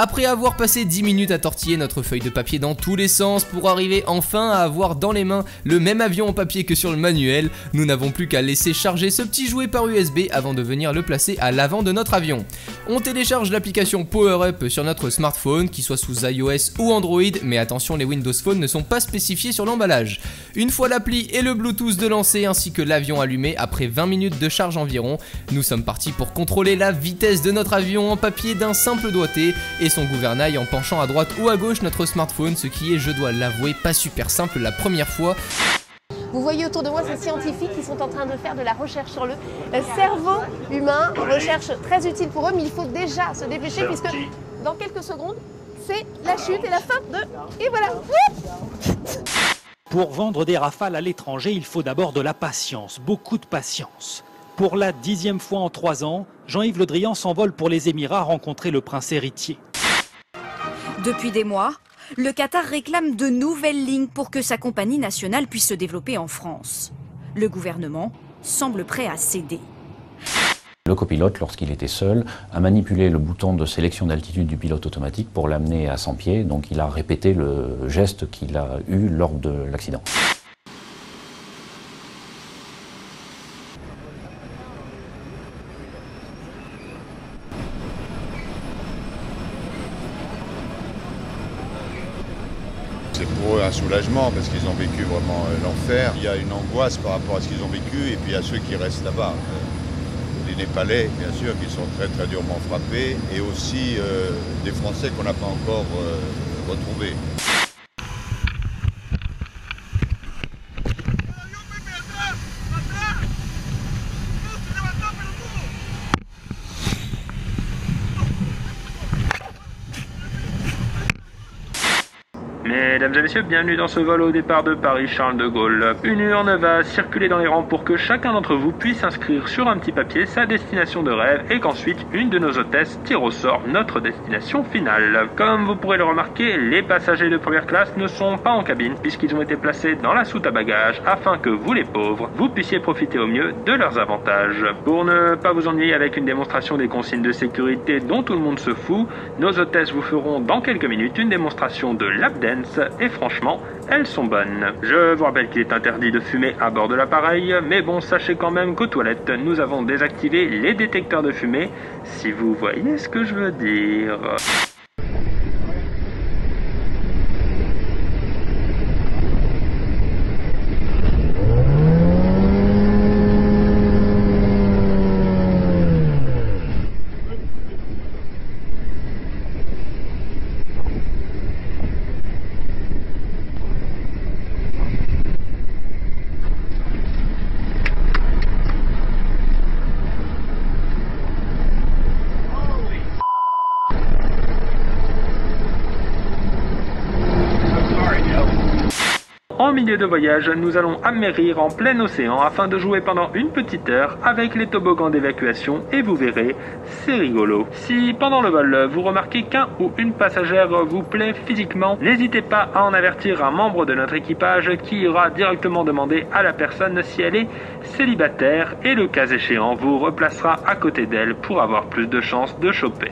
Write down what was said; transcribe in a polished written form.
Après avoir passé 10 minutes à tortiller notre feuille de papier dans tous les sens pour arriver enfin à avoir dans les mains le même avion en papier que sur le manuel, nous n'avons plus qu'à laisser charger ce petit jouet par USB avant de venir le placer à l'avant de notre avion. On télécharge l'application PowerUp sur notre smartphone, qu'il soit sous iOS ou Android, mais attention, les Windows Phone ne sont pas spécifiés sur l'emballage. Une fois l'appli et le Bluetooth de lancer ainsi que l'avion allumé, après 20 minutes de charge environ, nous sommes partis pour contrôler la vitesse de notre avion en papier d'un simple doigté et son gouvernail en penchant à droite ou à gauche notre smartphone, ce qui est, je dois l'avouer, pas super simple la première fois. Vous voyez autour de moi ces scientifiques qui sont en train de faire de la recherche sur le cerveau humain, recherche très utile pour eux, mais il faut déjà se dépêcher puisque dans quelques secondes, c'est la chute et la fin de... Et voilà. Pour vendre des Rafales à l'étranger, il faut d'abord de la patience, beaucoup de patience. Pour la 10e fois en 3 ans, Jean-Yves Le Drian s'envole pour les Émirats rencontrer le prince héritier. Depuis des mois, le Qatar réclame de nouvelles lignes pour que sa compagnie nationale puisse se développer en France. Le gouvernement semble prêt à céder. Le copilote, lorsqu'il était seul, a manipulé le bouton de sélection d'altitude du pilote automatique pour l'amener à 100 pieds. Donc il a répété le geste qu'il a eu lors de l'accident. C'est pour eux un soulagement parce qu'ils ont vécu vraiment l'enfer. Il y a une angoisse par rapport à ce qu'ils ont vécu et puis à ceux qui restent là-bas. Les Népalais, bien sûr, qui sont très très durement frappés et aussi des Français qu'on n'a pas encore retrouvés. Mesdames et messieurs, bienvenue dans ce vol au départ de Paris-Charles de Gaulle. Une urne va circuler dans les rangs pour que chacun d'entre vous puisse inscrire sur un petit papier sa destination de rêve et qu'ensuite une de nos hôtesses tire au sort notre destination finale. Comme vous pourrez le remarquer, les passagers de première classe ne sont pas en cabine puisqu'ils ont été placés dans la soute à bagages afin que vous les pauvres, vous puissiez profiter au mieux de leurs avantages. Pour ne pas vous ennuyer avec une démonstration des consignes de sécurité dont tout le monde se fout, nos hôtesses vous feront dans quelques minutes une démonstration de lap dance et franchement, elles sont bonnes. Je vous rappelle qu'il est interdit de fumer à bord de l'appareil, mais bon, sachez quand même qu'aux toilettes, nous avons désactivé les détecteurs de fumée, si vous voyez ce que je veux dire. En milieu de voyage, nous allons amérir en plein océan afin de jouer pendant une petite heure avec les toboggans d'évacuation et vous verrez, c'est rigolo. Si pendant le vol, vous remarquez qu'un ou une passagère vous plaît physiquement, n'hésitez pas à en avertir un membre de notre équipage qui ira directement demander à la personne si elle est célibataire et le cas échéant vous replacera à côté d'elle pour avoir plus de chances de choper.